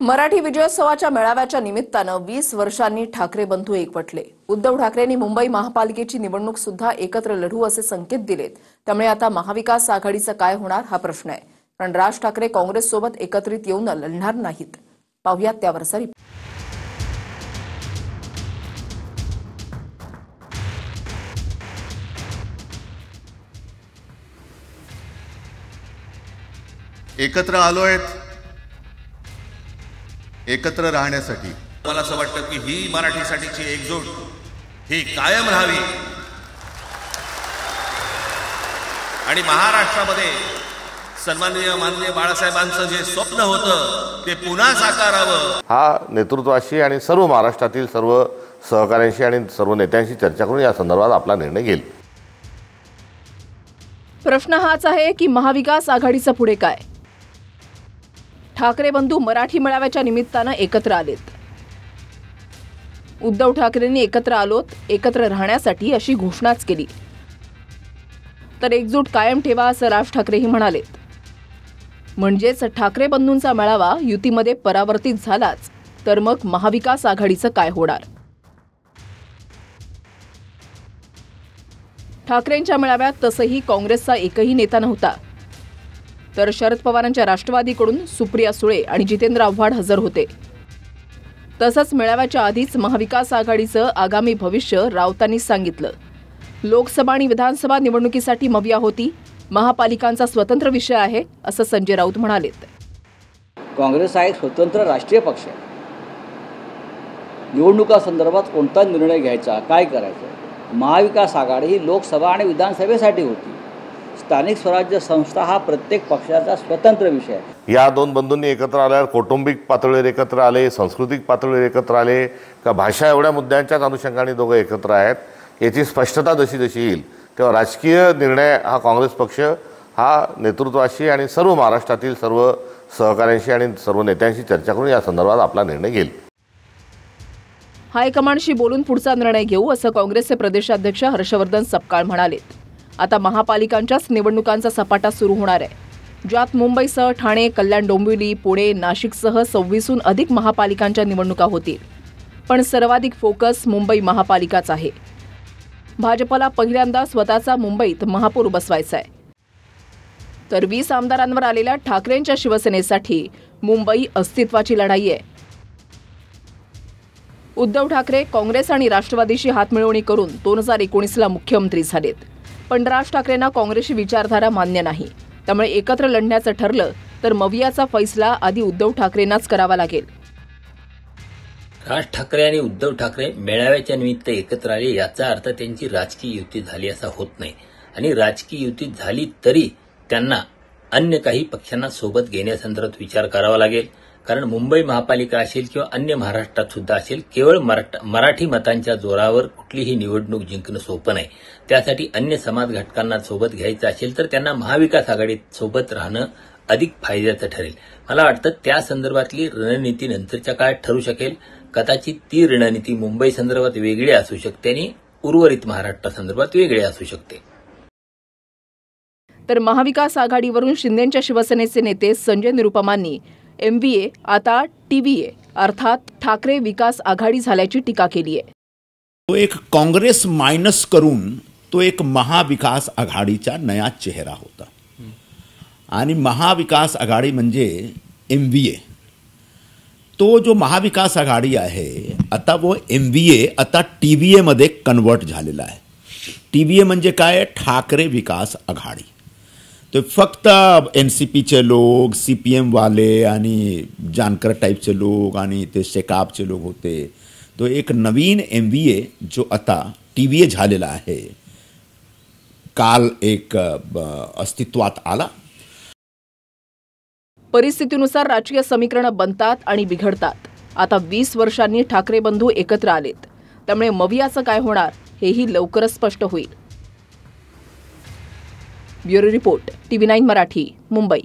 मराठी विजयोत्सवाच्या मेळाव्याच्या निमित्तानं 20 वर्षांनी ठाकरे बंधू एकवटले। उद्धव ठाकरेंनी मुंबई महापालिकेची निवडणूक सुद्धा एकत्र लढू असे संकेत दिलेत। त्यामुळे आता महाविकास आघाडीचं काय होणार हा प्रश्न आहे, कारण राज ठाकरे काँग्रेस सोबत एकत्रित येऊन लढणार नाहीत। पाहुयात त्यावरचा रिपोर्ट। एकत्र आलोय एकत्र राहण्यासाठी। मला असं वाटतं की ही मराठीसाठीची एकजूट ही कायम राहावी आणि महाराष्ट्रामध्ये सन्माननीय माननीय बाळासाहेबांचं जे स्वप्न होतं ते पुन्हा साकारावं। हा नेतृत्वाशी आणि सर्व महाराष्ट्रातील सर्व सहकाऱ्यांशी आणि सर्व नेत्यांशी चर्चा करून या संदर्भात आपला निर्णय घेईल। प्रश्न हाच आहे की महाविकास आघाडीचं पुढे काय? ठाकरे बंधू मराठी मेळाव्याच्या निमित्तानं एकत्र आलेत। उद्धव ठाकरेंनी एकत्र आलोत, एकत्र राहण्यासाठी अशी घोषणाच केली। तर एकजूट कायम ठेवा असं राज ठाकरेही म्हणालेत। म्हणजेच ठाकरे बंधूंचा मेळावा युतीमध्ये परावर्तित झालाच तर मग महाविकास आघाडीचं काय होणार? ठाकरेंच्या मेळाव्यात तसंही काँग्रेसचा एकही नेता नव्हता, तर शरद पवारांच्या राष्ट्रवादीकडून सुप्रिया सुळे आणि जितेंद्र आव्हाड हजर होते। तसंच मेळाव्याच्या आधीच महाविकास आघाडीचं आगामी भविष्य राऊतांनी सांगितलं। लोकसभा आणि विधानसभा निवडणुकीसाठी मविया होती, महापालिकांचा स्वतंत्र विषय आहे असं संजय राऊत म्हणालेत। काँग्रेस हा एक स्वतंत्र राष्ट्रीय पक्ष आहे। निवडणुकासंदर्भात कोणता निर्णय घ्यायचा, काय करायचं, महाविकास आघाडी ही लोकसभा आणि विधानसभेसाठी होती। स्थानिक स्वराज्य संस्था हा प्रत्येक पक्षाचा स्वतंत्र विषय आहे। या दोन बंधूंनी एकत्र आल्यावर कौटुंबिक पातळीवर एकत्र आले, सांस्कृतिक पातळीवर एकत्र आले का भाषा एवढ्या मुद्द्यांच्याच अनुषंगाने दोघं एकत्र आहेत याची स्पष्टता जशी जशी येईल तेव्हा राजकीय निर्णय हा काँग्रेस पक्ष हा नेतृत्वाशी आणि सर्व महाराष्ट्रातील सर्व सहकाऱ्यांशी आणि सर्व नेत्यांशी चर्चा करून या संदर्भात आपला निर्णय घेईल। हायकमांडशी बोलून पुढचा निर्णय घेऊ असं काँग्रेसचे प्रदेशाध्यक्ष हर्षवर्धन सपकाळ म्हणालेत। आता महापालिकांच्याच निवडणुकांचा सपाटा सुरू होणार आहे, ज्यात मुंबईसह ठाणे, कल्याण, डोंबिवली, पुणे, नाशिकसह 26हून अधिक महापालिकांच्या निवडणुका होतील। पण सर्वाधिक फोकस मुंबई महापालिकाच आहे। भाजपला पहिल्यांदा स्वतःचा मुंबईत महापौर बसवायचा आहे, तर 20 आमदारांवर आलेल्या ठाकरेंच्या शिवसेनेसाठी मुंबई अस्तित्वाची लढाई आहे। उद्धव ठाकरे काँग्रेस आणि राष्ट्रवादीशी हातमिळवणी करून 2019ला मुख्यमंत्री झालेत, पण राज ठाकरेंना काँग्रेसची विचारधारा मान्य नाही। त्यामुळे एकत्र लढण्याचं ठरलं तर मवियाचा फैसला आधी उद्धव ठाकरेंनाच करावा लागेल। राज ठाकरे आणि उद्धव ठाकरे मेळाव्याच्या निमित्त एकत्र आले याचा अर्थ त्यांची राजकीय युती झाली असा होत नाही, आणि राजकीय युती झाली तरी त्यांना अन्य काही पक्षांना सोबत घेण्यासंदर्भात विचार करावा लागेल। कारण मुंबई महापालिका असेल किंवा अन्य महाराष्ट्रात सुद्धा असेल, केवळ मराठी मतांच्या जोरावर कुठलीही निवडणूक जिंकणं सोपं नाही। त्यासाठी अन्य समाज घटकांना सोबत घ्यायचं असेल तर त्यांना महाविकास आघाडीत सोबत राहणं अधिक फायद्याचं ठरेल। मला वाटतं त्या संदर्भातली रणनीती नंतरच्या काळात ठरू शकेल। कदाचित ती रणनीती मुंबई संदर्भात वेगळी असू शकते आणि उर्वरित महाराष्ट्रासंदर्भात वेगळी असू शकते। तर महाविकास आघाडीवरून शिंदेच्या शिवसेनेचे नेते संजय निरुपमांनी MVA आता TVA अर्थात ठाकरे विकास आघाडी झाल्याची टीका केली आहे। तो एक काँग्रेस मायनस करून तो एक महाविकास आघाडीचा नया चेहरा होता, आणि महाविकास आघाडी म्हणजे MVA। तो जो महाविकास आघाडी आहे आता वो MVA आता TVA मध्ये कन्वर्ट झालेला आहे। TVA म्हणजे काय? ठाकरे विकास आघाडी। तो फक्त NCPचे लोक, CPM वाले आणि जानकर टाईपचे लोक आणि ते शेकापचे लोक होते। तो एक नवीन MVA जो आता TVA झालेला आहे, काल एक अस्तित्वात आला। परिस्थितीनुसार राजकीय समीकरणं बनतात आणि बिघडतात। आता 20 वर्षांनी ठाकरे बंधू एकत्र आलेत, त्यामुळे मवियाचं काय होणार हेही लवकरच स्पष्ट होईल। Bureau report, TV9 Marathi, Mumbai.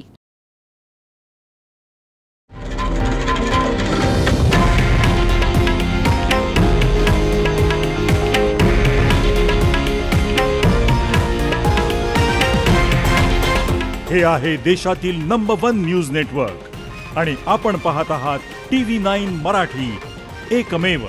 हे आहे देशातील नंबर 1 न्यूज नेटवर्क आणि आपण पाहत आहात TV9 मराठी, एकमेव